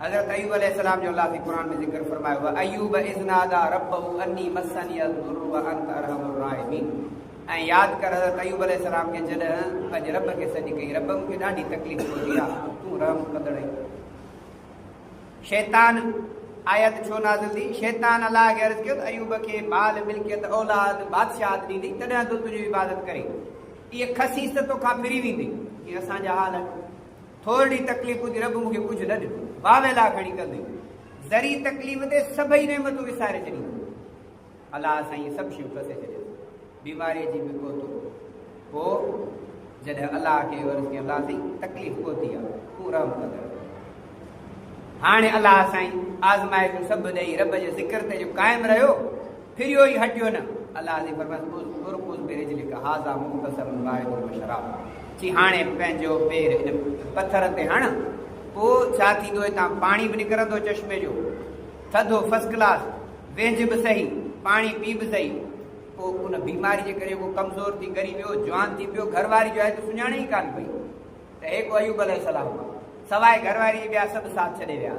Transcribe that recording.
हज़रत अय्यूब अलैहिस्सलाम जो अल्लाह कुरान में ज़िक्र फरमायो व अय्यूब इज़ नादा रब्बहु अन्नी मस्सनियल दुर्रु व अंत अरहमुर राहिमीन। ऐं यादि कर हज़रत अय्यूब अलैहिस्सलाम खे जॾहिं पंहिंजे रब खे सॾु कई, रब मूंखे ॾाढी तकलीफ़ पहुती आहे, तूं रहम कंदड़ आहीं। शैतान आयत छो नाज़िल थी? शैतान अलाह खे अर्ज़ कयो त अय्यूब खे माल मिल्कियत औलाद बादशाहत ॾींदी तॾहिं तूं तुंहिंजी इबादत करे, इहे खसीस त तोखां फिरी वेंदी। इहे असांजा हाल आहिनि। थोरी तकलीफ़ हुजे रब मूंखे कुझु न ॾिनो, वावेला खणी कंदी, ज़री तकलीफ़ ते सभई नेमतूं विसारे छॾींदी। अलाह साईं सभु शयूं फसे छॾियो, बीमारीअ जी बि कोतो। पोइ जॾहिं अलाह खे अर्ज़ कयो अलाह साईं तकलीफ़ कोती आहे, तूं रहम कंदड़। हाणे अलाह साईं आज़माइशूं सभु ॾेई रब जे ज़िक्र ते जो क़ाइमु रहियो, फिरियो ई हटियो न। अलाह जी फरमाइश हाज़ा मुख़्तसरुन वाहिदुन व शराब, चई हाणे पंहिंजो पेर इन पथर ते हण, पोइ छा थींदो? हितां पाणी बि निकिरंदो चश्मे जो, थधो फर्स्ट क्लास, वेंझ बि सही, पाणी पी बि सही। पोइ उन बीमारी जे करे उहो कमज़ोर थी ॻरी वियो, जवान थी पियो, घरवारी जो आहे त सुञाणे ई कान पई। त हे को अय्यूब अलैहिस्सलाम, सवाइ घरवारी ॿिया सभु साथ छॾे विया।